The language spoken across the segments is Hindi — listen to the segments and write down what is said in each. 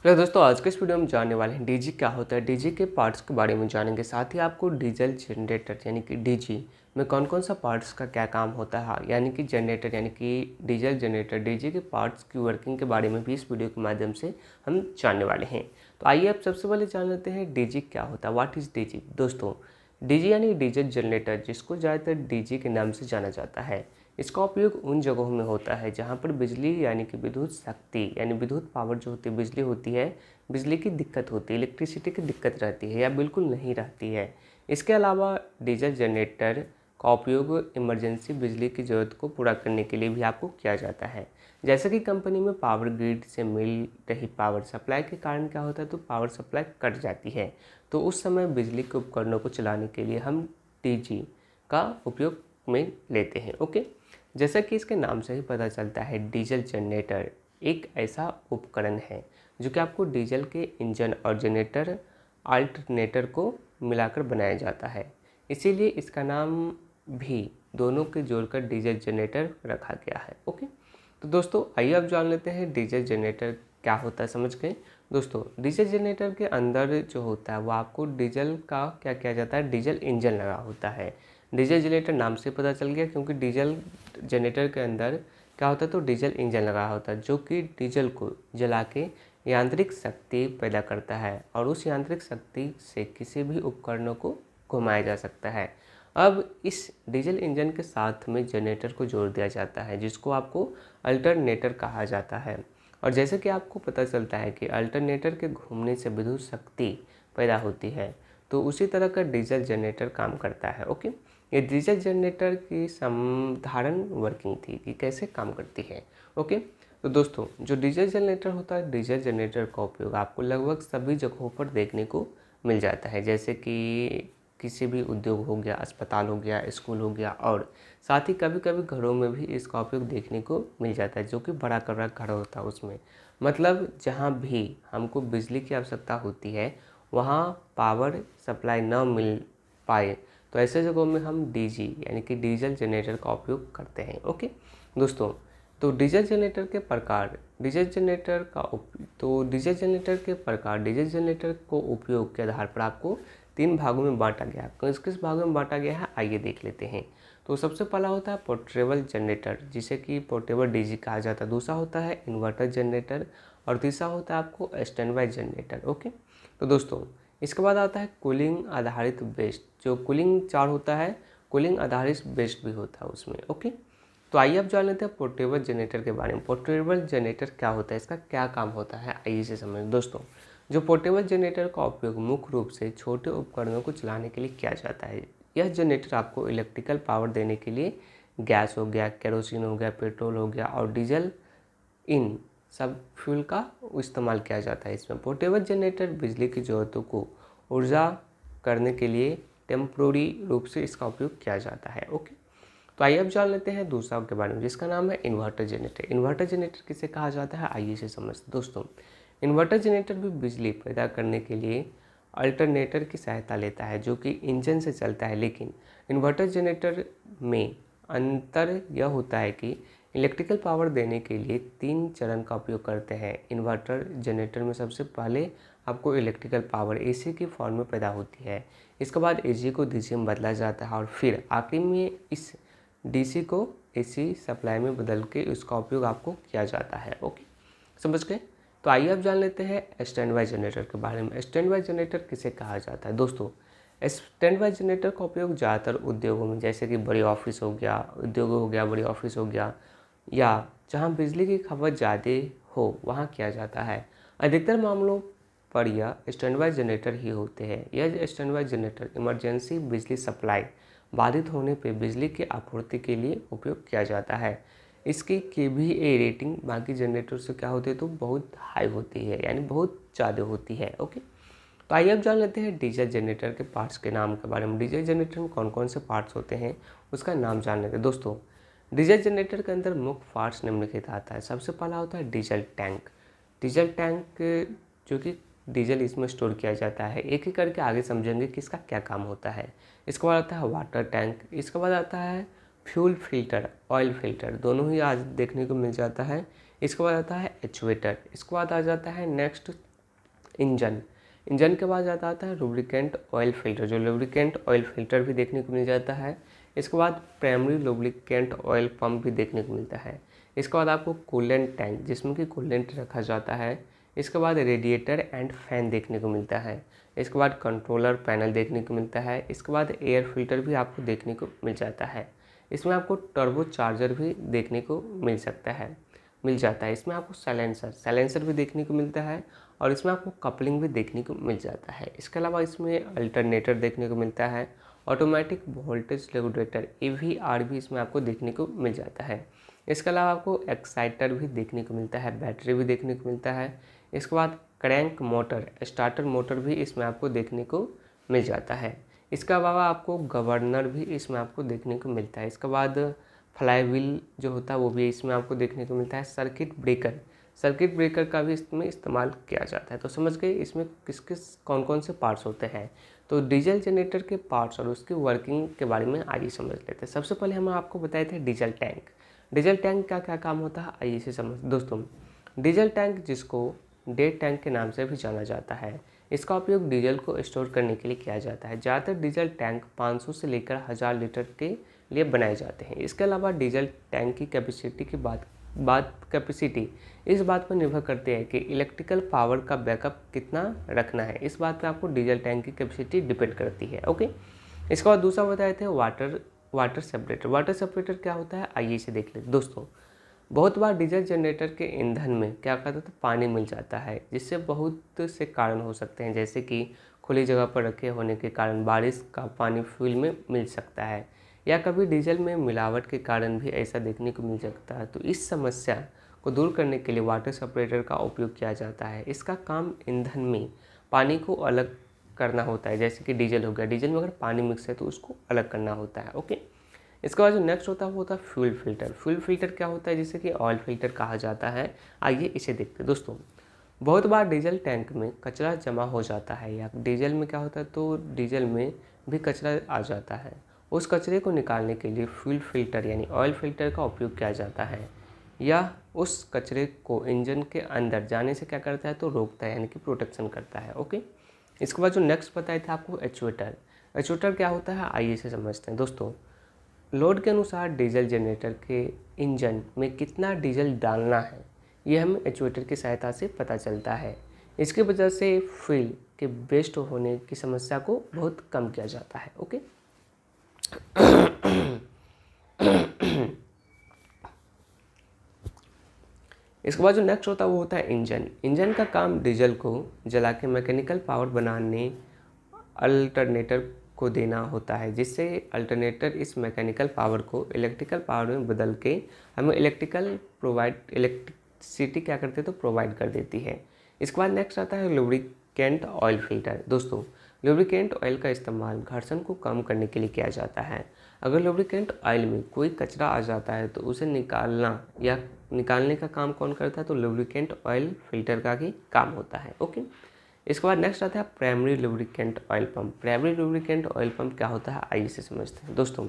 तो दोस्तों आज के इस वीडियो में जानने वाले हैं डीजी क्या होता है, डीजी के पार्ट्स के बारे में जानेंगे। साथ ही आपको डीजल जनरेटर यानी कि डीजी में कौन कौन सा पार्ट्स का क्या काम होता है, यानी कि जनरेटर यानी कि डीजल जनरेटर डीजी के पार्ट्स की वर्किंग के बारे में भी इस वीडियो के माध्यम से हम जानने वाले हैं। तो आइए अब सबसे पहले जान लेते हैं डीजी क्या होता है। What is DG. दोस्तों डीजी यानी डीजल जनरेटर, जिसको ज़्यादातर डीजी के नाम से जाना जाता है, इसका उपयोग उन जगहों में होता है जहाँ पर बिजली यानी कि विद्युत शक्ति यानी विद्युत पावर जो होती है, बिजली होती है, बिजली की दिक्कत होती है, इलेक्ट्रिसिटी की दिक्कत रहती है या बिल्कुल नहीं रहती है। इसके अलावा डीजल जनरेटर का उपयोग इमरजेंसी बिजली की ज़रूरत को पूरा करने के लिए भी आपको किया जाता है। जैसे कि कंपनी में पावर ग्रिड से मिल रही पावर सप्लाई के कारण क्या होता है, तो पावर सप्लाई कट जाती है, तो उस समय बिजली के उपकरणों को चलाने के लिए हम डीजी का उपयोग में लेते हैं। ओके, जैसा कि इसके नाम से ही पता चलता है, डीजल जनरेटर एक ऐसा उपकरण है जो कि आपको डीजल के इंजन और जनरेटर अल्टरनेटर को मिलाकर बनाया जाता है, इसीलिए इसका नाम भी दोनों के जोड़कर डीजल जनरेटर रखा गया है। ओके, तो दोस्तों आइए अब जान लेते हैं डीजल जनरेटर क्या होता है। समझ गए दोस्तों, डीजल जनरेटर के अंदर जो होता है वो आपको डीजल का क्या किया जाता है, डीजल इंजन लगा होता है। डीजल जनरेटर नाम से पता चल गया, क्योंकि डीजल जनरेटर के अंदर क्या होता है, तो डीजल इंजन लगा होता है जो कि डीजल को जला के यांत्रिक शक्ति पैदा करता है और उस यांत्रिक शक्ति से किसी भी उपकरणों को घुमाया जा सकता है। अब इस डीजल इंजन के साथ में जनरेटर को जोड़ दिया जाता है, जिसको आपको अल्टरनेटर कहा जाता है। और जैसे कि आपको पता चलता है कि अल्टरनेटर के घूमने से विद्युत शक्ति पैदा होती है, तो उसी तरह का डीजल जनरेटर काम करता है। ओके, ये डीजल जनरेटर की साधारण वर्किंग थी कि कैसे काम करती है। ओके, तो दोस्तों जो डीजल जनरेटर होता है, डीजल जनरेटर का उपयोग आपको लगभग सभी जगहों पर देखने को मिल जाता है, जैसे कि किसी भी उद्योग हो गया, अस्पताल हो गया, स्कूल हो गया, और साथ ही कभी कभी घरों में भी इसका उपयोग देखने को मिल जाता है, जो कि बड़ा कमरा घर होता है उसमें। मतलब जहाँ भी हमको बिजली की आवश्यकता होती है वहाँ पावर सप्लाई न मिल पाए, तो ऐसे जगहों में हम डीजी यानी कि डीजल जनरेटर का उपयोग करते हैं। ओके दोस्तों, तो डीजल जनरेटर के प्रकार, डीजल जनरेटर को उपयोग के आधार पर आपको 3 भागों में बांटा गया है। किस किस भागों में बांटा गया है आइए देख लेते हैं। तो सबसे पहला होता है पोर्टेबल जनरेटर, जिसे कि पोर्टेबल डीजी कहा जाता है। दूसरा होता है इन्वर्टर जनरेटर और तीसरा होता है आपको स्टैंड बाय जनरेटर। ओके, तो दोस्तों इसके बाद आता है कूलिंग आधारित बेस्ट, जो कूलिंग 4 होता है, कूलिंग आधारित बेस्ट भी होता है उसमें। ओके, तो आइए अब जान लेते हैं पोर्टेबल जनरेटर के बारे में। पोर्टेबल जनरेटर क्या होता है, इसका क्या काम होता है, आइए से समझ। दोस्तों जो पोर्टेबल जनरेटर का उपयोग मुख्य रूप से छोटे उपकरणों को चलाने के लिए किया जाता है। यह जनरेटर आपको इलेक्ट्रिकल पावर देने के लिए गैस हो गया, केरोसिन हो गया, पेट्रोल हो गया और डीजल इन सब फ्यूल का इस्तेमाल किया जाता है इसमें। पोर्टेबल जनरेटर बिजली की ज़रूरतों को ऊर्जा करने के लिए टेम्प्रोरी रूप से इसका उपयोग किया जाता है। ओके, तो आइए अब जान लेते हैं दूसरा के बारे में, जिसका नाम है इन्वर्टर जनरेटर। इन्वर्टर जनरेटर किसे कहा जाता है आइए से समझते। दोस्तों इन्वर्टर जनरेटर भी बिजली पैदा करने के लिए अल्टरनेटर की सहायता लेता है, जो कि इंजन से चलता है। लेकिन इन्वर्टर जनरेटर में अंतर यह होता है कि इलेक्ट्रिकल पावर देने के लिए 3 चरण का उपयोग करते हैं। इन्वर्टर जनरेटर में सबसे पहले आपको इलेक्ट्रिकल पावर एसी की फॉर्म में पैदा होती है, इसके बाद एसी को डीसी में बदला जाता है और फिर आखिर में इस डीसी को एसी सप्लाई में बदल के इसका उपयोग आपको किया जाता है। ओके, समझ गए। तो आइए अब जान लेते हैं स्टैंड बाय जनरेटर के बारे में। स्टैंड बाय जनरेटर किसे कहा जाता है। दोस्तों स्टैंड बाय जनरेटर का उपयोग ज़्यादातर उद्योगों में, जैसे कि बड़ी ऑफिस हो गया, उद्योग हो गया, बड़ी ऑफिस हो गया, या जहां बिजली की खपत ज़्यादा हो वहां किया जाता है। अधिकतर मामलों पर यह स्टैंड बाय जनरेटर ही होते हैं। यह स्टैंड बाय जनरेटर इमरजेंसी बिजली सप्लाई बाधित होने पर बिजली की आपूर्ति के लिए उपयोग किया जाता है। इसकी केवीए रेटिंग बाकी जनरेटर से क्या होती है, तो बहुत हाई होती है, यानी बहुत ज़्यादा होती है। ओके, तो आइए अब जान लेते हैं डीजल जनरेटर के पार्ट्स के नाम के बारे में। डीजल जनरेटर में कौन कौन से पार्ट्स होते हैं उसका नाम जान लेते हैं। दोस्तों डीजल जनरेटर के अंदर मुख्य पार्ट्स निम्नलिखित आता है। सबसे पहला होता है डीजल टैंक। डीजल टैंक जो कि डीजल इसमें स्टोर किया जाता है। एक एक करके आगे समझेंगे कि इसका क्या काम होता है। इसके बाद आता है वाटर टैंक, इसके बाद आता है फ्यूल फिल्टर, ऑयल फिल्टर, दोनों ही आज देखने को मिल जाता है। इसके बाद आता है एक्चुएटर, इसके बाद आ जाता है नेक्स्ट इंजन। इंजन के बाद आता है लुब्रिकेंट ऑयल फिल्टर, जो लुब्रिकेंट ऑयल फिल्टर भी देखने को मिल जाता है। इसके बाद प्राइमरी लुब्रिकेंट ऑयल पंप भी देखने को मिलता है। इसके बाद आपको कूलेंट टैंक, जिसमें कि कूलेंट रखा जाता है। इसके बाद रेडिएटर एंड फैन देखने को मिलता है। इसके बाद कंट्रोलर पैनल देखने को मिलता है। इसके बाद एयर फिल्टर भी आपको देखने को मिल जाता है। इसमें आपको टर्बो चार्जर भी देखने को मिल जाता है। इसमें आपको साइलेंसर भी देखने को मिलता है और इसमें आपको कपलिंग भी देखने को मिल जाता है। इसके अलावा इसमें अल्टरनेटर देखने को मिलता है। ऑटोमेटिक वोल्टेज रेगुलेटर AVR भी इसमें आपको देखने को मिल जाता है। इसके अलावा आपको एक्साइटर भी देखने को मिलता है, बैटरी भी देखने को मिलता है। इसके बाद क्रैंक मोटर, स्टार्टर मोटर भी इसमें आपको देखने को मिल जाता है। इसके अलावा आपको गवर्नर भी इसमें आपको देखने को मिलता है। इसके बाद फ्लाई व्हील जो होता है वो भी इसमें आपको देखने को मिलता है। सर्किट ब्रेकर का भी इसमें इस्तेमाल किया जाता है। तो समझ गए इसमें कौन कौन से पार्ट्स होते हैं। तो डीजल जनरेटर के पार्ट्स और उसकी वर्किंग के बारे में आइए समझ लेते हैं। सबसे पहले हम आपको बताए थे डीजल टैंक का क्या काम होता है, आइए इसे समझ। दोस्तों, डीजल टैंक, जिसको डेड टैंक के नाम से भी जाना जाता है, इसका उपयोग डीजल को स्टोर करने के लिए किया जाता है। ज़्यादातर डीजल टैंक 500 से लेकर 1000 लीटर के लिए बनाए जाते हैं। इसके अलावा डीजल टैंक की कैपेसिटी की कैपेसिटी इस बात पर निर्भर करती है कि इलेक्ट्रिकल पावर का बैकअप कितना रखना है। इस बात पर आपको डीजल टैंक की कैपेसिटी डिपेंड करती है। ओके, इसके बाद दूसरा बताए थे वाटर सेपरेटर क्या होता है, आइए इसे देख लेते। दोस्तों, बहुत बार डीजल जनरेटर के ईंधन में क्या कहते हैं, पानी मिल जाता है, जिससे बहुत से कारण हो सकते हैं, जैसे कि खुली जगह पर रखे होने के कारण बारिश का पानी फ्यूल में मिल सकता है, या कभी डीजल में मिलावट के कारण भी ऐसा देखने को मिल सकता है। तो इस समस्या को दूर करने के लिए वाटर सेपरेटर का उपयोग किया जाता है। इसका काम ईंधन में पानी को अलग करना होता है, जैसे कि डीजल हो गया, डीजल में अगर पानी मिक्स है तो उसको अलग करना होता है। ओके, इसके बाद जो नेक्स्ट होता है वो होता है फ्यूल फिल्टर क्या होता है, जिसे कि ऑयल फिल्टर कहा जाता है। आइए इसे देखते हैं। दोस्तों, बहुत बार डीजल टैंक में कचरा जमा हो जाता है, या डीजल में क्या होता है, तो डीजल में भी कचरा आ जाता है। उस कचरे को निकालने के लिए फ्यूल फिल्टर यानी ऑयल फिल्टर का उपयोग किया जाता है, या उस कचरे को इंजन के अंदर जाने से क्या करता है, तो रोकता है, यानी कि प्रोटेक्शन करता है। ओके, इसके बाद जो नेक्स्ट बताया था आपको एक्चुएटर क्या होता है, आइए इसे समझते हैं। दोस्तों, लोड के अनुसार डीजल जनरेटर के इंजन में कितना डीजल डालना है, यह हमें एक्चुएटर की सहायता से पता चलता है। इसकी वजह से फ्यूल के वेस्ट होने की समस्या को बहुत कम किया जाता है। ओके, इसके बाद जो नेक्स्ट होता है वो होता है इंजन का काम डीजल को जला के मैकेनिकल पावर बनाने अल्टरनेटर को देना होता है, जिससे अल्टरनेटर इस मैकेनिकल पावर को इलेक्ट्रिकल पावर में बदल के हमें इलेक्ट्रिसिटी क्या करते हैं, तो प्रोवाइड कर देती है। इसके बाद नेक्स्ट आता है लुब्रिकेंट ऑयल फिल्टर। दोस्तों, लुब्रिकेंट ऑयल का इस्तेमाल घर्षण को कम करने के लिए किया जाता है। अगर लुब्रिकेंट ऑयल में कोई कचरा आ जाता है तो उसे निकालने का काम कौन करता है, तो लुब्रिकेंट ऑयल फिल्टर का ही काम होता है। ओके, इसके बाद नेक्स्ट आता है primary lubricant oil pump. Primary lubricant oil pump क्या होता है, आइए इसे समझते हैं। दोस्तों,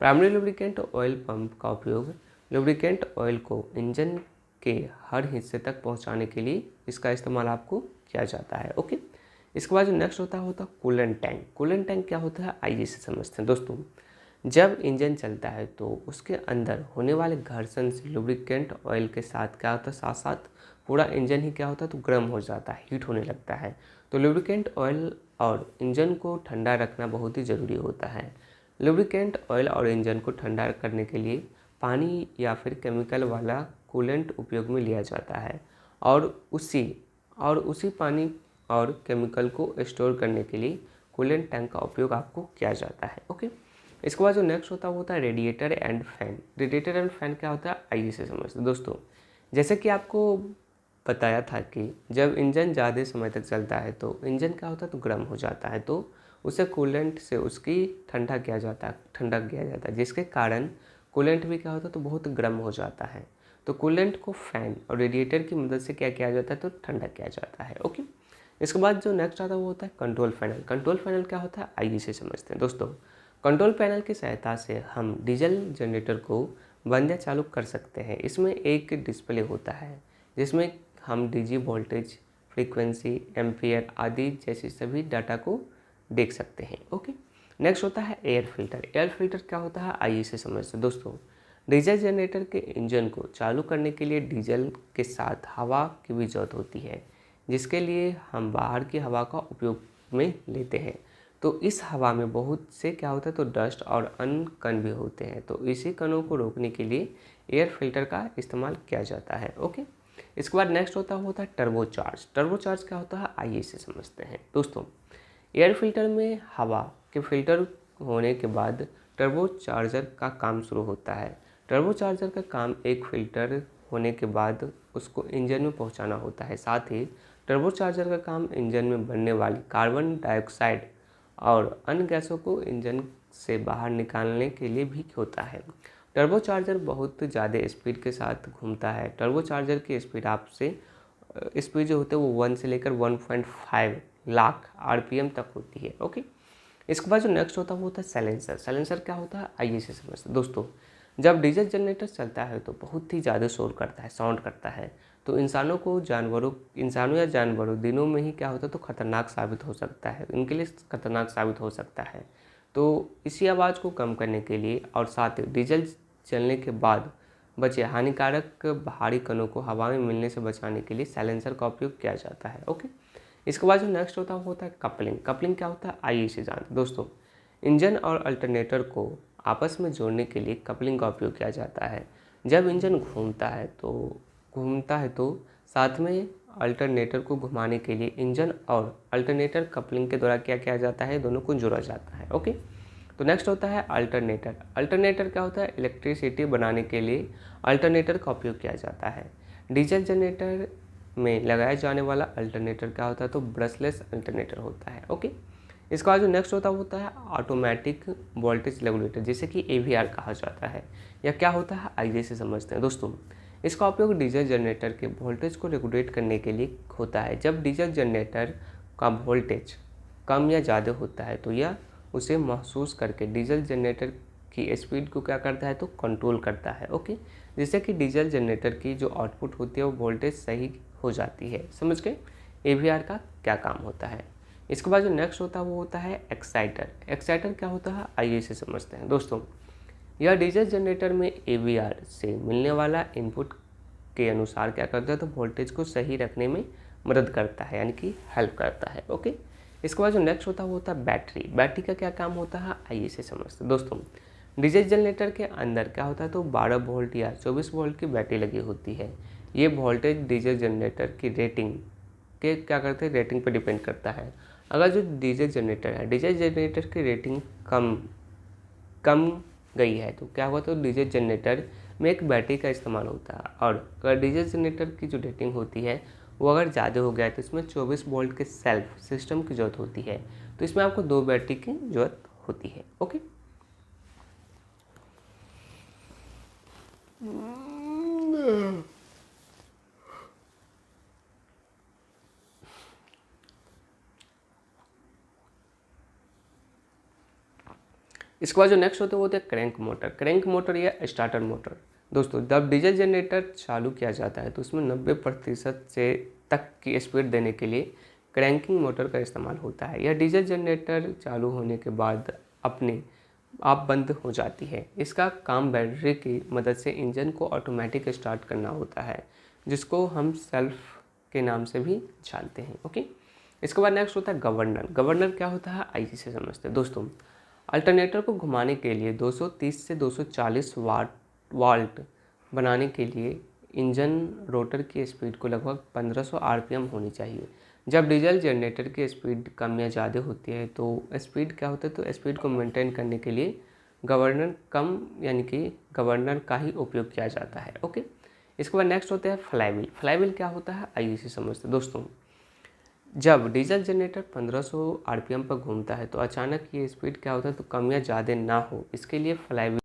प्राइमरी लुब्रिकेंट ऑयल पंप का उपयोग लुब्रिकेंट ऑयल को इंजन के हर हिस्से तक पहुंचाने के लिए इसका इस्तेमाल आपको किया जाता है। ओके, इसके बाद जो नेक्स्ट होता है कूलेंट टैंक क्या होता है, आइए इसे समझते हैं। दोस्तों, जब इंजन चलता है तो उसके अंदर होने वाले घर्षण से लुब्रिकेंट ऑयल के साथ क्या होता है, साथ साथ पूरा इंजन ही क्या होता है, तो गर्म हो जाता है, हीट होने लगता है। तो लुब्रिकेंट ऑयल और इंजन को ठंडा रखना बहुत ही ज़रूरी होता है। लुब्रिकेंट ऑयल और इंजन को ठंडा करने के लिए पानी या फिर केमिकल वाला कूलेंट उपयोग में लिया जाता है, और उसी पानी और केमिकल को स्टोर करने के लिए कूलेंट टैंक का उपयोग आपको किया जाता है। ओके, इसके बाद जो नेक्स्ट होता है वो होता है रेडिएटर एंड फैन क्या होता है, आइए इसे समझते हैं। दोस्तों, जैसे कि आपको बताया था कि जब इंजन ज़्यादा समय तक चलता है तो इंजन क्या होता है, तो गर्म हो जाता है, तो उसे कूलेंट से उसकी ठंडा किया जाता है, जिसके कारण कूलेंट भी क्या होता है, तो बहुत गर्म हो जाता है। तो कूलेंट को फैन और रेडिएटर की मदद से क्या किया जाता है, तो ठंडा किया जाता है। ओके, इसके बाद जो नेक्स्ट आता है वो होता है कंट्रोल पैनल क्या होता है, आइए इसे समझते हैं। दोस्तों, कंट्रोल पैनल की सहायता से हम डीजल जनरेटर को बंद या चालू कर सकते हैं। इसमें एक डिस्प्ले होता है जिसमें हम डीसी वोल्टेज, फ्रीक्वेंसी, एम्पियर आदि जैसी सभी डाटा को देख सकते हैं। ओके, नेक्स्ट होता है एयर फिल्टर। एयर फिल्टर क्या होता है आइए इसे समझते हैं। दोस्तों, डीजल जनरेटर के इंजन को चालू करने के लिए डीजल के साथ हवा की भी जरूरत होती है, जिसके लिए हम बाहर की हवा का उपयोग में लेते हैं। तो इस हवा में बहुत से क्या होता है तो डस्ट और अन्य कण भी होते हैं। तो इसी कणों को रोकने के लिए एयर फिल्टर का इस्तेमाल किया जाता है। ओके, इसके बाद नेक्स्ट होता है टर्बोचार्ज। टर्बोचार्ज क्या होता है आइए इसे समझते हैं। दोस्तों, एयर फिल्टर में हवा के फिल्टर होने के बाद टर्बोचार्जर का काम शुरू होता है। टर्बोचार्जर का काम एक फिल्टर होने के बाद उसको इंजन में पहुंचाना होता है। साथ ही टर्बोचार्जर का काम इंजन में बनने वाली कार्बन डाइऑक्साइड और अन्य गैसों को इंजन से बाहर निकालने के लिए भी होता है। टर्बोचार्जर बहुत ज़्यादा स्पीड के साथ घूमता है। टर्बोचार्जर की स्पीड स्पीड जो होते हैं वो 1 से लेकर 1.5 लाख आरपीएम तक होती है। ओके, इसके बाद जो नेक्स्ट होता है वो होता है साइलेंसर। साइलेंसर क्या होता है आइए इसे समझते हैं। दोस्तों, जब डीजल जनरेटर चलता है तो बहुत ही ज़्यादा शोर करता है, साउंड करता है। तो इंसानों या जानवरों दिनों में ही क्या होता है तो खतरनाक साबित हो सकता है, इनके लिए खतरनाक साबित हो सकता है। तो इसी आवाज़ को कम करने के लिए और साथ ही डीजल चलने के बाद बचे हानिकारक बाहरी कणों को हवा में मिलने से बचाने के लिए साइलेंसर का उपयोग किया जाता है। ओके, इसके बाद जो नेक्स्ट होता है कपलिंग। कपलिंग क्या होता है आइए इसे जानते हैं। दोस्तों, इंजन और अल्टरनेटर को आपस में जोड़ने के लिए कपलिंग का उपयोग किया जाता है। जब इंजन घूमता है तो साथ में अल्टरनेटर को घुमाने के लिए इंजन और अल्टरनेटर कपलिंग के द्वारा क्या किया जाता है, दोनों को जोड़ा जाता है। ओके, तो नेक्स्ट होता है अल्टरनेटर। अल्टरनेटर क्या होता है इलेक्ट्रिसिटी बनाने के लिए अल्टरनेटर का उपयोग किया जाता है। डीजल जनरेटर में लगाया जाने वाला अल्टरनेटर क्या होता है तो ब्रशलेस अल्टरनेटर होता है। ओके, इसका बाद जो नेक्स्ट होता है ऑटोमेटिक वोल्टेज रेगुलेटर, जिसे कि AVR कहा जाता है। यह क्या होता है आइए से समझते हैं। दोस्तों, इसका उपयोग डीजल जनरेटर के वोल्टेज को रेगुलेट करने के लिए होता है। जब डीजल जनरेटर का वोल्टेज कम या ज़्यादा होता है तो यह उसे महसूस करके डीजल जनरेटर की स्पीड को क्या करता है तो कंट्रोल करता है। ओके, जिससे कि डीजल जनरेटर की जो आउटपुट होती है वो वोल्टेज सही हो जाती है। समझ गए AVR का क्या काम होता है। इसके बाद जो नेक्स्ट होता है वो होता है एक्साइटर। एक्साइटर क्या होता है आइए इसे समझते हैं। दोस्तों, यह डीजल जनरेटर में AVR से मिलने वाला इनपुट के अनुसार क्या करता है तो वोल्टेज को सही रखने में मदद करता है, यानी कि हेल्प करता है। ओके, इसके बाद जो नेक्स्ट होता है वो होता है बैटरी। बैटरी का क्या काम होता है आइए इसे समझते हैं। दोस्तों, डीजल जनरेटर के अंदर क्या होता है तो 12 वोल्ट या 24 वोल्ट की बैटरी लगी होती है। ये वोल्टेज डीजल जनरेटर की रेटिंग के क्या करते हैं रेटिंग पर डिपेंड करता है। अगर जो डीजल जनरेटर की रेटिंग कम गई है तो क्या हुआ तो डीजल जनरेटर में एक बैटरी का इस्तेमाल होता है। और अगर डीजल जनरेटर की जो रेटिंग होती है वो अगर ज़्यादा हो गया है तो इसमें 24 वोल्ट के सेल्फ सिस्टम की ज़रूरत होती है। तो इसमें आपको 2 बैटरी की ज़रूरत होती है। ओके, इसके बाद जो नेक्स्ट होते हैं वो होते हैं क्रैंक मोटर। क्रैंक मोटर या स्टार्टर मोटर। दोस्तों, जब डीजल जनरेटर चालू किया जाता है तो उसमें 90% से तक की स्पीड देने के लिए क्रैंकिंग मोटर का इस्तेमाल होता है। यह डीजल जनरेटर चालू होने के बाद अपने आप बंद हो जाती है। इसका काम बैटरी की मदद से इंजन को ऑटोमेटिक स्टार्ट करना होता है, जिसको हम सेल्फ के नाम से भी जानते हैं। ओके, इसके बाद नेक्स्ट होता है गवर्नर। गवर्नर क्या होता है आइए से समझते हैं। दोस्तों, अल्टरनेटर को घुमाने के लिए 230 से 240 वाल्ट बनाने के लिए इंजन रोटर की स्पीड को लगभग 1500 आरपीएम होनी चाहिए। जब डीजल जनरेटर की स्पीड कम या ज़्यादा होती है तो स्पीड क्या होता है तो स्पीड को मेंटेन करने के लिए गवर्नर का ही उपयोग किया जाता है। ओके, इसके बाद नेक्स्ट होता है फ्लाईव्हील। फ्लाईव्हील क्या होता है आइए इसे समझते हैं। दोस्तों, जब डीजल जनरेटर 1500 आरपीएम पर घूमता है तो अचानक ये स्पीड क्या होता है तो कम या ज़्यादा ना हो, इसके लिए फ्लाईव्हील